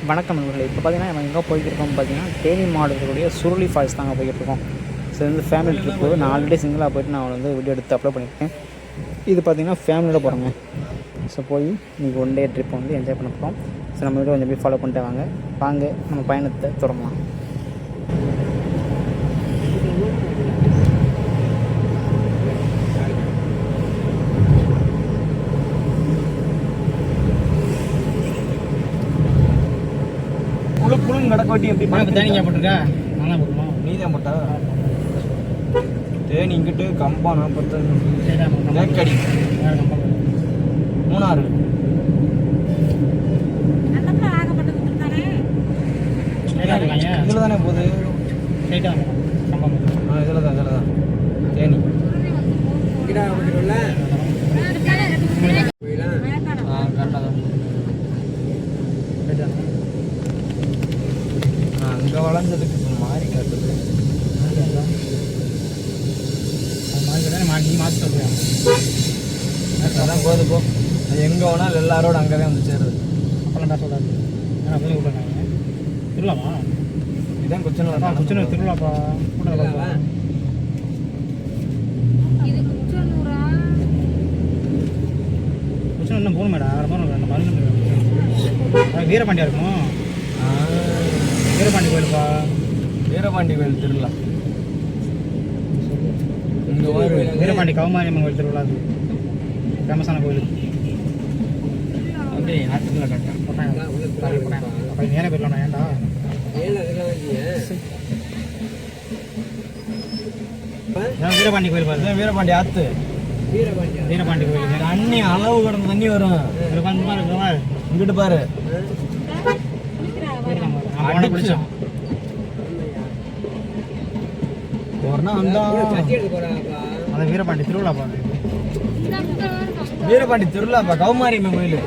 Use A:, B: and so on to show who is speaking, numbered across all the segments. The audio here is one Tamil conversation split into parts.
A: வணக்கம் நண்பர்களே. இப்போ பார்த்தீங்கன்னா நம்ம எங்கே போய்கிருக்கோம் பார்த்தீங்கன்னா தேனி மாவட்டத்துடைய சுருளி ஃபால்ஸ் தாங்க போய்கிட்ருக்கோம். ஸோ இது வந்து ஃபேமிலி ட்ரிப்பு. நான் ஆல்ரெடி சிங்கிளாக போய்ட்டு நான் வந்து வீடியோ எடுத்து அப்லோட் பண்ணியிருக்கேன். இது பார்த்தீங்கன்னா ஃபேமிலியோட போகிறோங்க. ஸோ போய் இன்றைக்கி ஒன் டே ட்ரிப் வந்து என்ஜாய் பண்ண போகிறோம். ஸோ நம்ம வீடியோ கொஞ்சம் போய் ஃபாலோ பண்ணிட்டு வாங்க நம்ம பயணத்தை தொடரலாம்.
B: புழுன்னு கடக்கோட்டி எப்படி
A: தேனிங்க போட்டிருக்கா? நல்லா போட்டுருவோம்.
B: நீதான் போட்டா தேனி இங்கிட்டு கம்பா 40 தேக்கடி மூணாறு இதில் தானே போகுது. இதில் தான் தேனி கரெக்டாக தான். அங்கே வளர்ந்ததுக்கு இப்போ மாறி காட்டுது. அதான் போகுது போ. அது எங்கே வேணாலும் எல்லாரோட அங்கே தான் வந்து சேருது.
A: அப்பெல்லாம் சொல்கிறாரு அப்படியே விட்றாங்க. திருவிழாவா?
B: இதுதான் குச்சனூர்
A: திருவிழாப்பா. குச்சனூர் இன்னும் போகணும் மேடம். வேறு போகணும். வீரபாண்டியா இருக்கும். வீரபாண்டி கோயிலுப்பா.
B: வீரபாண்டி கோயில் திருவிழா இங்கே
A: வீரபாண்டி கவுமாரியம்மன் கோயில் திருவிழா. அது ஃபேமஸான கோயில்.
B: அப்படியே ஆற்றுல கட்டேன்
A: அப்போ நேரம் போயிடலாம். ஏன்டா வீரபாண்டி கோயில் பாரு.
B: வீரபாண்டி ஆற்று
A: வீரபாண்டி கோயில்
B: தண்ணி அளவு கடந்த தண்ணி வரும். இங்கிட்டு பாரு
A: வீரபாண்டி திருவிழாப்பா.
B: வீரபாண்டி திருவிழாப்பா கவுமாரியம்மன் கோயில்.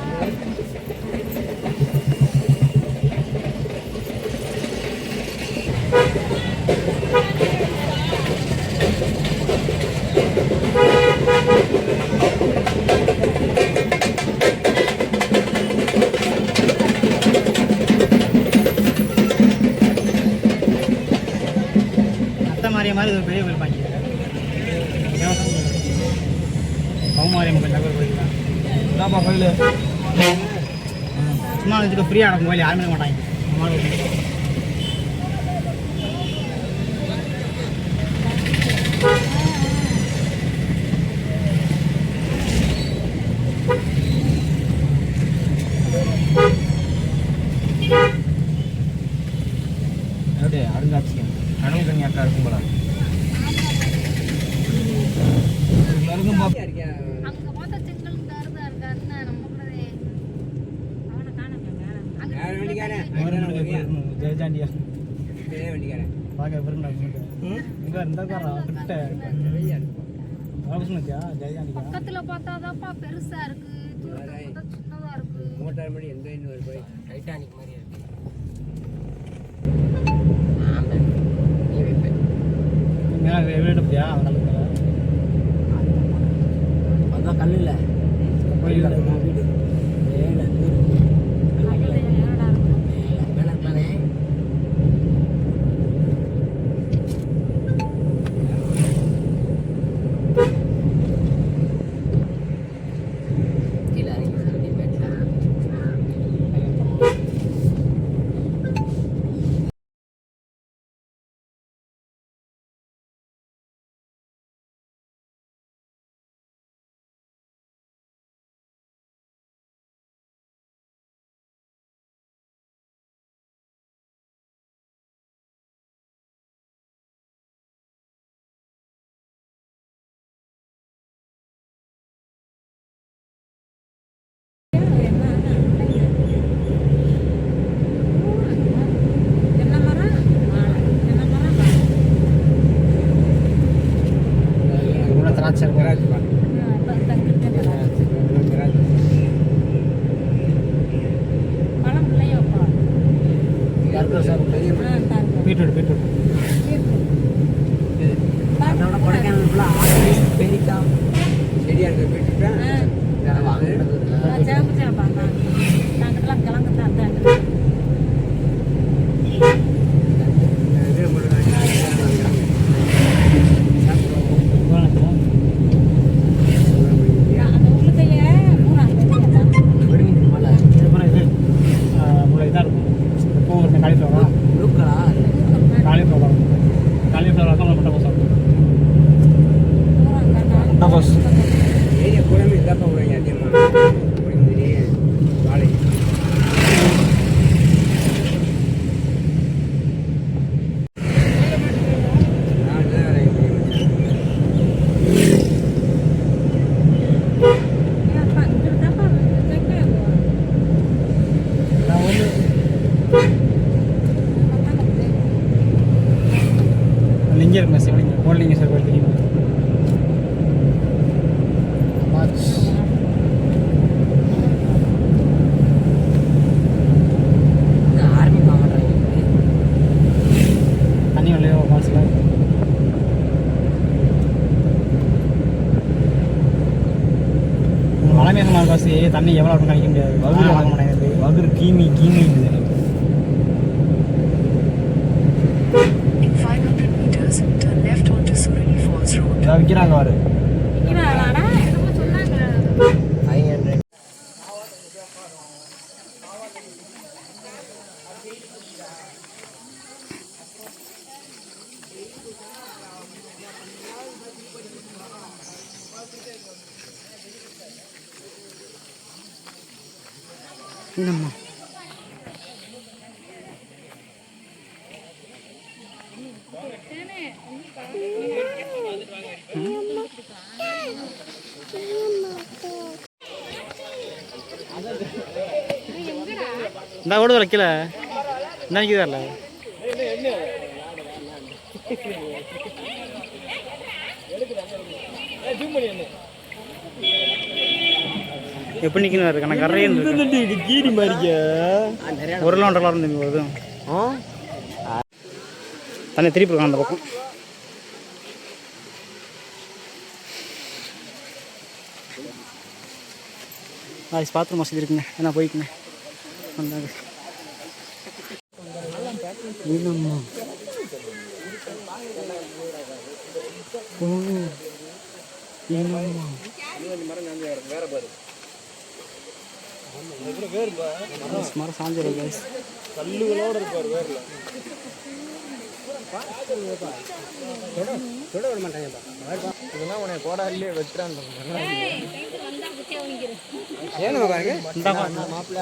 A: மாதிரி ஒரு பெரிய கோயில் பாக்கி கவுமாரியம்மன் கோயில் கோயில் தான்.
B: என்னப்பா கோயில்
A: சும்மா வச்சுக்க ஃப்ரீயாக நடக்கும் கோயில். யாருமே மாட்டாங்க.
B: அப்படியே அருங்காட்சியம் கடல் கன்னியாக்கா இருக்கும் போல.
C: பக்கத்துல பார்த்தாதான்ப்பா பெருசா இருக்கு. சின்னதா இருக்கு.
D: மோட்டார் மணி எந்த இன்னொரு போய் டைட்டானிக் மாதிரி இருக்கு.
A: அதான் கல் இல்லை கோயில் வீடு பீட்ரூட்
D: அதோட கொடைக்கானல் ஃபுல்லாக பெரிக்கா செடியாக இருக்க பீட்ரூட்டா வாங்க
B: இங்கே இருக்குங்க சிவலிங்கம் கோல்லிங்கேஸ்வரர் கோயில் தெரியுமா?
D: ஆர்மி மாவட்டம்
B: தண்ணி வரலையோ ஃபால்ஸில். மலை மேசமாக காசு தண்ணி எவ்வளோ இருக்கும் கணிக்க முடியாது. வகுறு கீமி இருக்குது.
E: In 500 meters, turn left onto Surani Falls Road.
B: இதாக விற்கிறாங்க வாரு.
C: என்னமோ சொன்னாங்க.
D: 500.
A: என்னம்மா இந்த ஓடு வைக்கல இந்த நிற்கிறல எப்படி நிற்கணும் இருக்கு எனக்கு கரையே
B: கீரி மாதிரிக்க
A: ஒரு கிலோ 1.5 கிலோ தம்பி வருது. தண்ணி திருப்பி இருக்கான் அந்த பக்கம். நாளைக்கு பாத்ரூம் வசதி இருக்குங்க, என்ன போய்க்குங்க வந்தாங்க. என்னம்மா என்னம்மா மரம் சாஞ்சிடும் கேஸ்
B: கல்லுகளோட இருப்பார் வேறில்.
D: தொட விட மாட்டாங்கப்பா.
B: இதெல்லாம் உனக்கு கோடாலிலே வச்சுறான்னு
D: ஏன்னு பாருங்க
A: இந்த
D: மாப்பிள்ள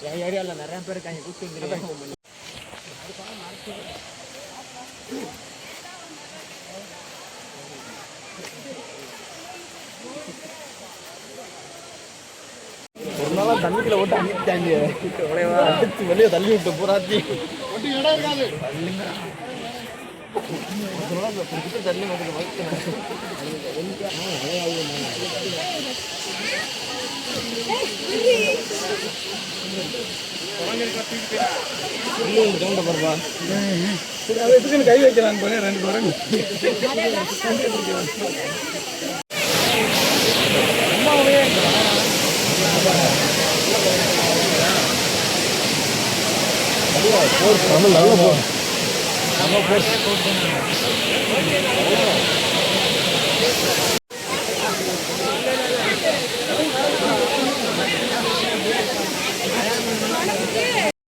D: என் ஏரியாவில் நிறைய பேர் இருக்காங்க கூப்பிட்டு.
B: ஒரு நாளாக தண்ணிக்குள்ள ஓட்டு அனுப்பிட்டாங்க. அடிச்சு வெளியே தள்ளி விட்டு பூராத்தி தள்ளி கை வைக்கலாம் 2 வரங்க.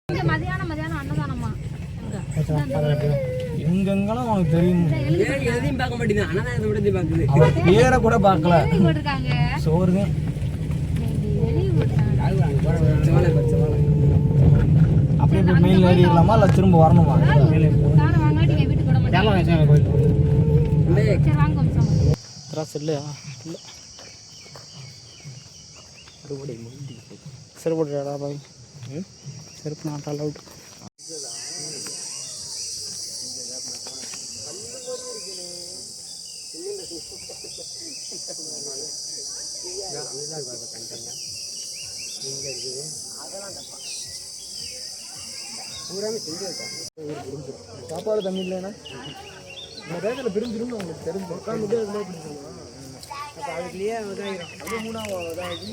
C: இங்க மதியானம் அன்னதானமா
B: எங்கெங்கெல்லாம் உனக்கு தெரியும்.
D: எதையும் பார்க்க மாட்டேங்குது. அன்னதானத்தை விட பார்க்குது.
B: அவர் பேரை கூட பார்க்கல.
C: போட்டிருக்காங்க.
B: சோறுங்க
C: வெளியே போட்டிருக்காங்க.
B: அப்படியே போய் மெயில் ஏறிடலாமா இல்லை திரும்ப வரணுமா?
C: காரை வாங்காட்டி என் வீட்டுக்கு விட மாட்டேன்.
B: கோயில்
C: சரி வாங்க வம்சம்.
A: திராட்சை இல்லையா? இல்லை செருப்பு போட்டுடா பாய். செருப்பு நாட் அலவுட்.
B: சாப்பாடு தண்ணி இல்லைன்னா இந்த ரேட்டில் பிரிஞ்சிருந்து உங்களுக்கு தெரிஞ்சு உட்காந்துட்டு அதுக்குள்ளேயே இதாகிடும். அது 3ஆவது இதாகி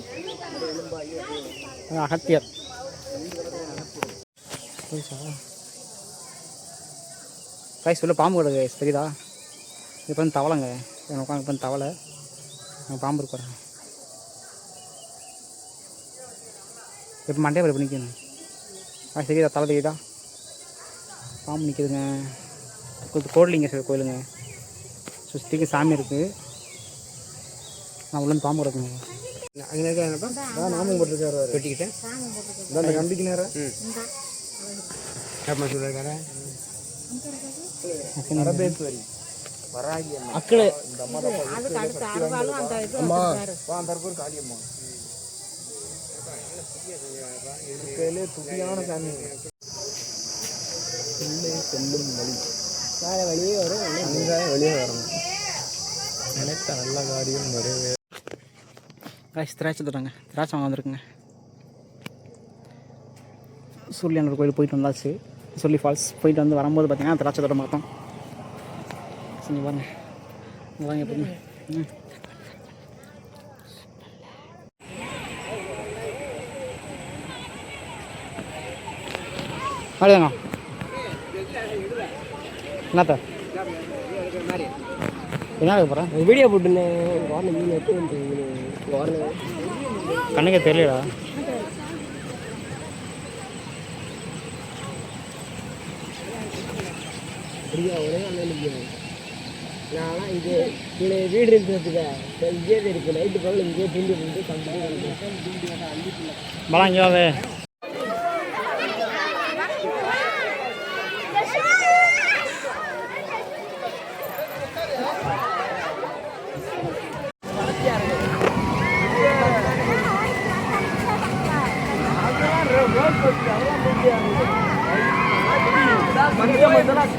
A: அகத்தியர் காய் சொல்ல பாம்பு கிடக்கு தெரியுதா? இப்போ வந்து தவளைங்க உட்காந்து இப்போ தவளை பாம்பு இருக்கிறேன். இப்போ மண்டே இப்போ நிற்கணும். காய் தெரியுதா? தலை தெரியுதா? பாம்பு நிற்கிதுங்க. கோட்லிங்கேஸ்வரர் கோயிலுங்க. சுற்றிக்கு சாமி இருக்குது. நான் உள்ளே பாம்பு கிடக்குங்க.
B: அங்கே இருக்காங்கப்பா. நாமும் போட்டிருக்காரு வெட்டிக்கிட்டேன். இந்த கம்பிக்கு நேரம் சொல்லியிருக்காரு. அரபேஸ்வரி வராகி
A: அக்களே
B: இந்த அம்மா அந்த ஒரு காளியம்மா இருக்கையிலே துதியான சாமி. செல்லும் வழி
D: வேறு வெளியே வரும்
B: வெளியே வரணும். நினைத்த நல்ல காரியம் நிறைவே.
A: காய்ச்சி திராட்சை தராங்க, திராட்சை வாங்க வந்துருக்குங்க. சூரியனோட கோயில் போயிட்டு வந்தாச்சு. சுருளி ஃபால்ஸ் போயிட்டு வந்து வரும்போது பார்த்தீங்கன்னா திராட்சை தோட்டம் பார்த்தோம். செஞ்சு பாருங்க, வாங்க எப்படிங்க. அப்படியாங்க என்னத்த என்ன போகிறேன்
D: வீடியோ போட்டுருந்தேன். வாரணம் மீன் எடுத்து வந்து வாரணம்
A: கண்ணுக்கே தெரியலடா.
D: அப்படியா ஒரே அண்ணன் நான்லாம் இது இங்கே வீடு இருக்கிறதுக்கு இங்கே இருக்கு. நைட்டு பகல் இங்கே தூண்டி வந்து கம்பெனி
A: பலம் இங்கேயாவே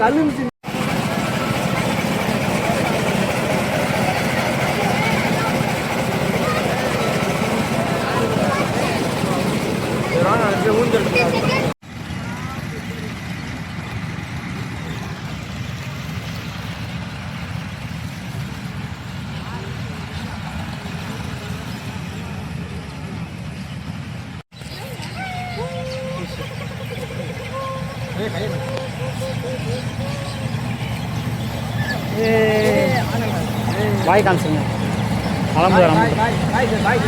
B: கல்லு
A: பாய் காமிச்சுங்க. அலம்பு
B: பாய்